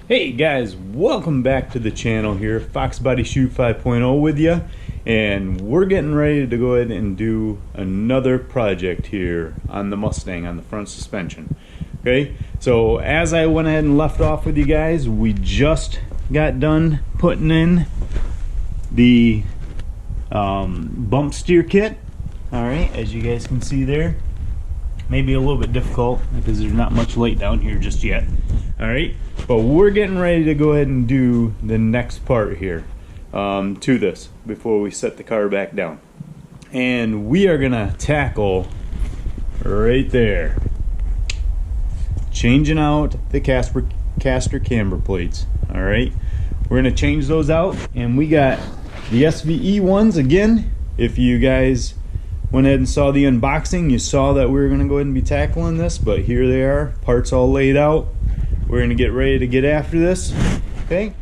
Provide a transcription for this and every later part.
Hey guys, welcome back to the channel here. Foxbody Shoot 5.0 with you, and we're getting ready to go ahead and do another project here on the Mustang on the front suspension. Okay, so as I went ahead and left off with you guys, we just got done putting in the bump steer kit. Alright, as you guys can see there, maybe a little bit difficult because there's not much light down here just yet. Alright, but we're getting ready to go ahead and do the next part here to this before we set the car back down. And we are gonna tackle right there, changing out the caster camber plates. Alright, we're gonna change those out, and we got the SVE ones again. If you guys went ahead and saw the unboxing, you saw that we were gonna go ahead and be tackling this, but here they are, parts all laid out. We're gonna get ready to get after this. Okay,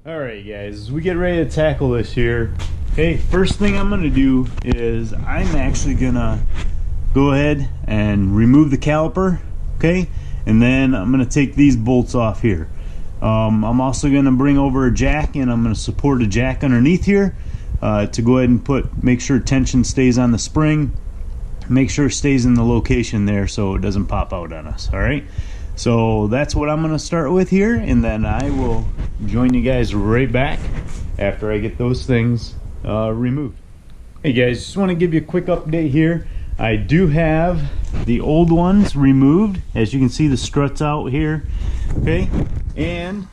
all right guys, as we get ready to tackle this here, okay, first thing I'm gonna do is I'm actually gonna go ahead and remove the caliper. Okay, and then I'm gonna take these bolts off here. I'm also gonna bring over a jack, and I'm gonna support a jack underneath here to go ahead and make sure tension stays on the spring, make sure it stays in the location there so it doesn't pop out on us. All right, so that's what I'm going to start with here, and then I will join you guys right back after I get those things removed. Hey guys, just want to give you a quick update here. I do have the old ones removed. As you can see, the struts out here, okay, and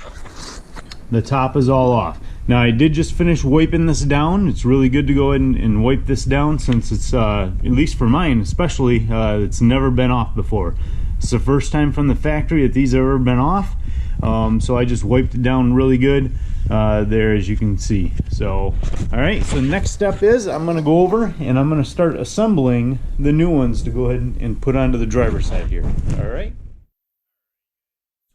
the top is all off. Now I did just finish wiping this down. It's really good to go ahead and wipe this down, since it's at least for mine especially, it's never been off before. It's the first time from the factory that these have ever been off, so I just wiped it down really good there, as you can see. So alright, so next step is I'm going to go over and I'm going to start assembling the new ones to go ahead and put onto the driver's side here. Alright,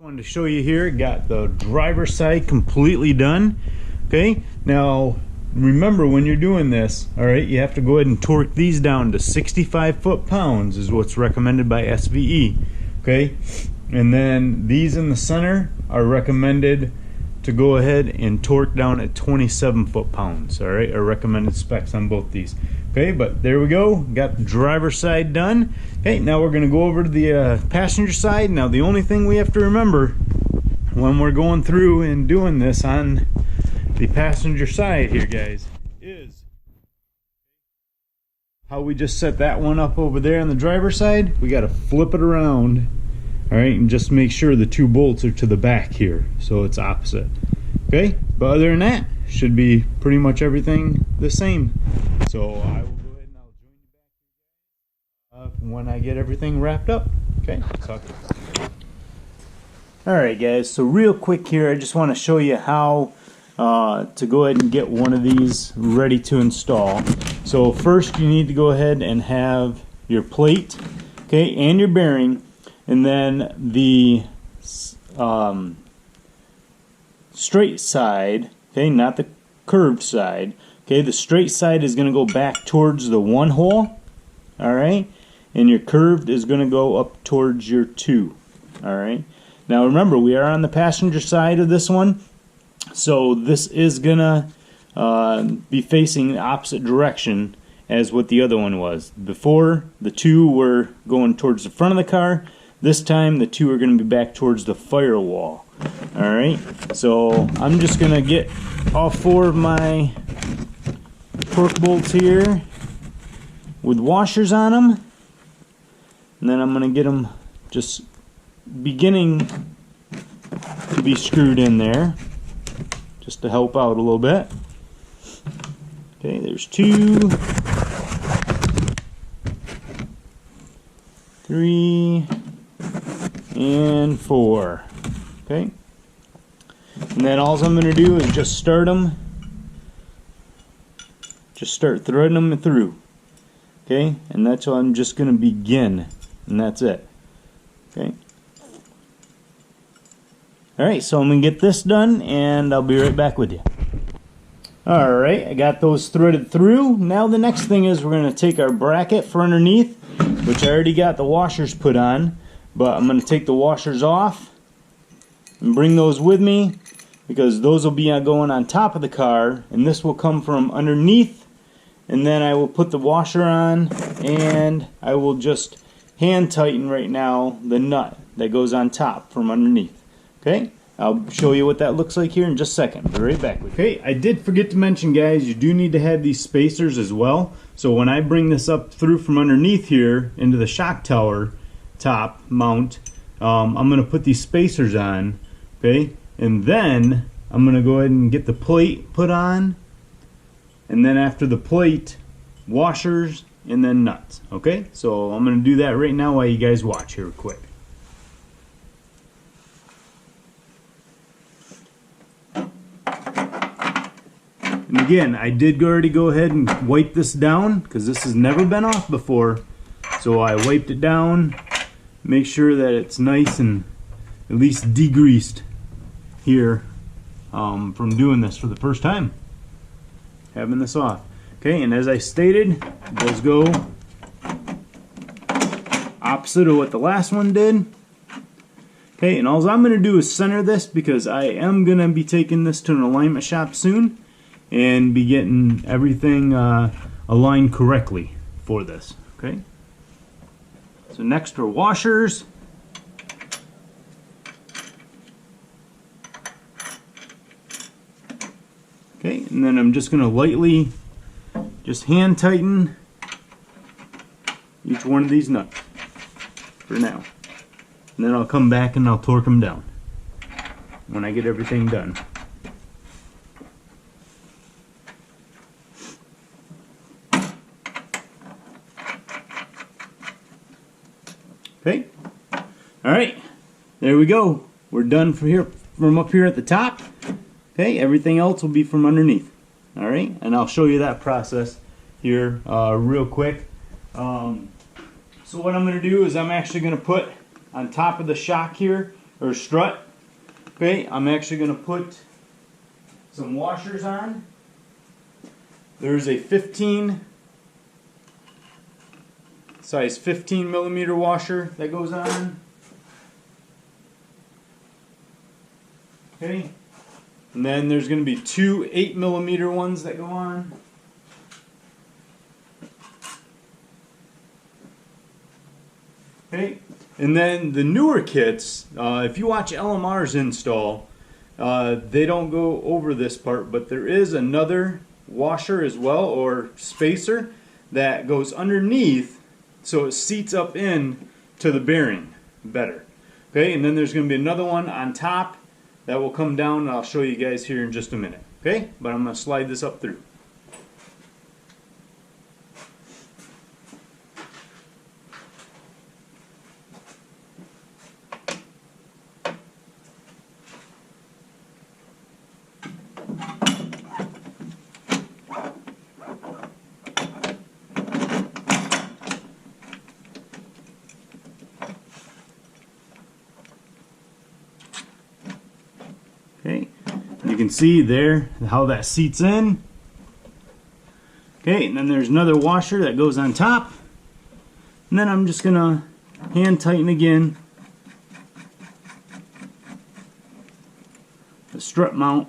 wanted to show you here, got the driver's side completely done. Okay, now remember when you're doing this, all right, you have to go ahead and torque these down to 65 foot-pounds is what's recommended by SVE. Okay, and then these in the center are recommended to go ahead and torque down at 27 foot-pounds. All right, are recommended specs on both these. Okay, but there we go, got the driver's side done. Okay, now we're going to go over to the passenger side. Now the only thing we have to remember when we're going through and doing this on the passenger side here, guys, is how we just set that one up over there on the driver's side. We got to flip it around, all right, and just make sure the two bolts are to the back here so it's opposite. Okay, but other than that, should be pretty much everything the same. So I will go ahead and I'll join you back when I get everything wrapped up. Okay, talk to you. All right guys, so real quick here, I just want to show you how to go ahead and get one of these ready to install. So first you need to go ahead and have your plate, okay, and your bearing, and then the straight side, okay, not the curved side. Okay, the straight side is going to go back towards the one hole, all right, and your curved is going to go up towards your two. All right, now remember, we are on the passenger side of this one, so this is gonna be facing the opposite direction as what the other one was. Before, the two were going towards the front of the car. This time the two are going to be back towards the firewall. Alright, so I'm just going to get all four of my torque bolts here with washers on them, and then I'm going to get them just beginning to be screwed in there, just to help out a little bit. Okay, there's 2, 3, and 4. Okay, and then all I'm going to do is just start them, just start threading them through. Okay, and that's how I'm just going to begin, and that's it. Okay. Alright, so I'm going to get this done and I'll be right back with you. Alright, I got those threaded through. Now the next thing is we're going to take our bracket for underneath, which I already got the washers put on, but I'm going to take the washers off and bring those with me, because those will be going on top of the car, and this will come from underneath, and then I will put the washer on, and I will just hand tighten right now the nut that goes on top from underneath. Okay, I'll show you what that looks like here in just a second. Be right back with you. Okay, I did forget to mention, guys, you do need to have these spacers as well. So when I bring this up through from underneath here into the shock tower top mount, I'm going to put these spacers on, okay, and then I'm going to go ahead and get the plate put on, and then after the plate, washers, and then nuts. Okay, so I'm going to do that right now while you guys watch here quick. And again, I did already go ahead and wipe this down because this has never been off before. So I wiped it down, make sure that it's nice and at least degreased here from doing this for the first time, having this off. Okay, and as I stated, those go opposite of what the last one did. Okay, and all I'm going to do is center this because I am going to be taking this to an alignment shop soon and be getting everything aligned correctly for this. Okay, so next are washers. Okay, and then I'm just going to lightly just hand tighten each one of these nuts for now. And then I'll come back and I'll torque them down when I get everything done. Okay, all right, there we go. We're done from up here at the top. Okay, everything else will be from underneath. All right, and I'll show you that process here real quick. So what I'm going to do is I'm actually going to put on top of the shock here, or strut, okay, I'm actually going to put some washers on. There's a size 15 millimeter washer that goes on. Okay, and then there's going to be two 8 millimeter ones that go on. Okay, and then the newer kits, if you watch LMR's install, they don't go over this part, but there is another washer as well, or spacer, that goes underneath so it seats up in to the bearing better. Okay, and then there's going to be another one on top that will come down, and I'll show you guys here in just a minute. Okay, but I'm going to slide this up through. Okay, you can see there how that seats in. Okay, and then there's another washer that goes on top. And then I'm just gonna hand tighten again the strut mount.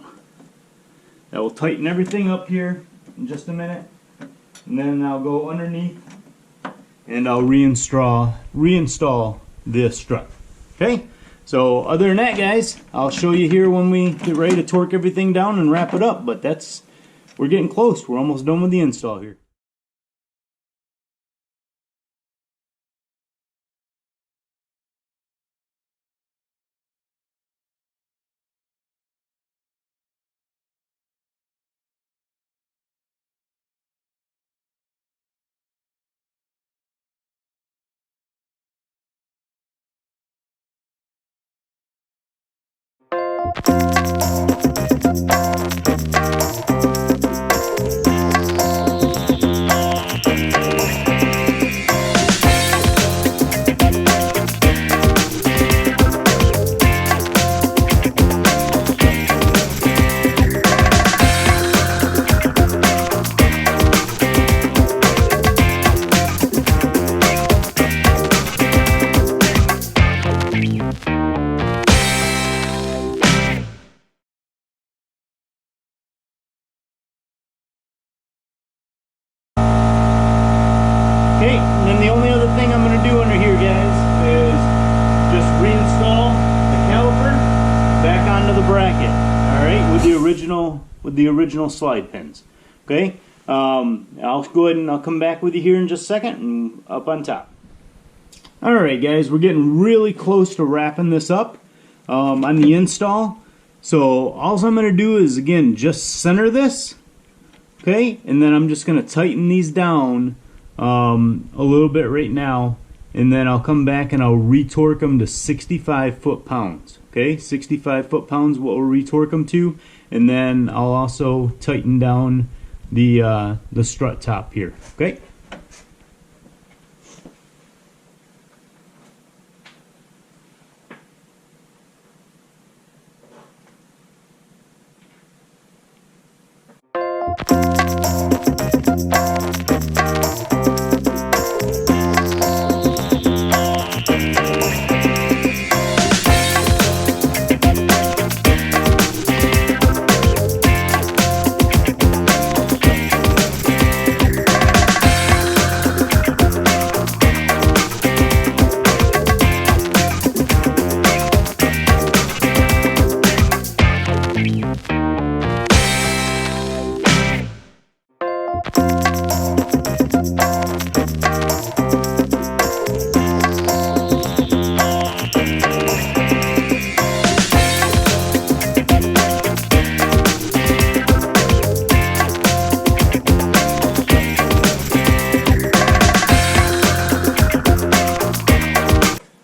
That will tighten everything up here in just a minute. And then I'll go underneath and I'll reinstall this strut. Okay? So other than that, guys, I'll show you here when we get ready to torque everything down and wrap it up. But we're getting close. We're almost done with the install here. with the original slide pins. Okay, I'll go ahead and I'll come back with you here in just a second and up on top. Alright guys, we're getting really close to wrapping this up on the install. So all I'm going to do is, again, just center this, okay, and then I'm just going to tighten these down a little bit right now, and then I'll come back and I'll retorque them to 65 foot-pounds. Okay, 65 foot-pounds what we'll retorque them to, and then I'll also tighten down the strut top here. Okay.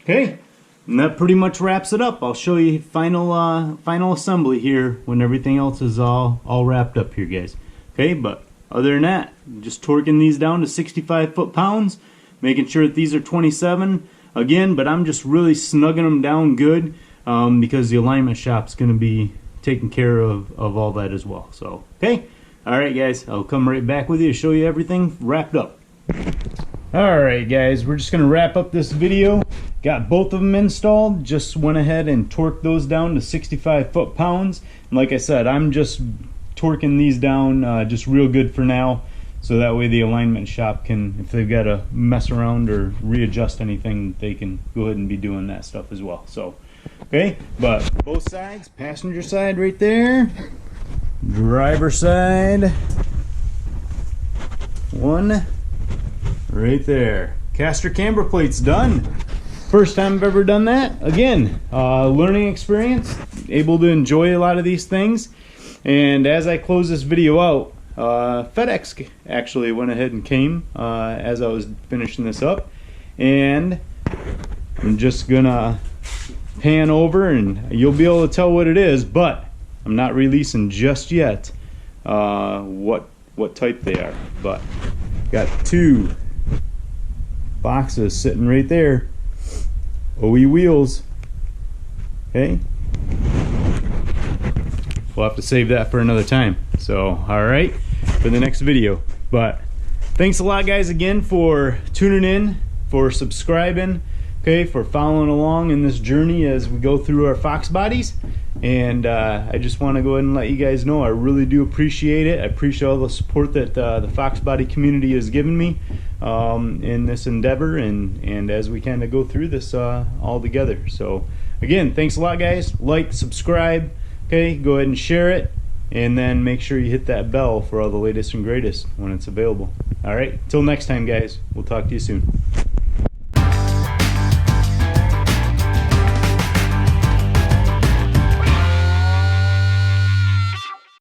Okay, and that pretty much wraps it up. I'll show you final assembly here when everything else is all wrapped up here, guys. Okay, but other than that, just torquing these down to 65 foot-pounds, making sure that these are 27 again, but I'm just really snugging them down good because the alignment shop's going to be taking care of all that as well. So, okay, all right, guys, I'll come right back with you to show you everything wrapped up. Alright guys, we're just going to wrap up this video. Got both of them installed, just went ahead and torqued those down to 65 foot-pounds. And like I said, I'm just torquing these down just real good for now, so that way the alignment shop can, if they've got to mess around or readjust anything, they can go ahead and be doing that stuff as well. So, okay, but both sides, passenger side right there, driver side, one right there. Caster camber plates done. First time I've ever done that. Again, learning experience, able to enjoy a lot of these things. And as I close this video out, FedEx actually went ahead and came as I was finishing this up, and I'm just gonna pan over and you'll be able to tell what it is, but I'm not releasing just yet what type they are. But got two boxes sitting right there, OE wheels. Okay, we'll have to save that for another time. So, alright, for the next video. But thanks a lot guys again for tuning in, for subscribing, okay, for following along in this journey as we go through our Foxbodies. And I just want to go ahead and let you guys know I really do appreciate it. I appreciate all the support that the Foxbody community has given me in this endeavor, and as we kind of go through this all together. So again, thanks a lot guys. Like, subscribe, okay, go ahead and share it, and then make sure you hit that bell for all the latest and greatest when it's available. Alright, till next time guys, we'll talk to you soon.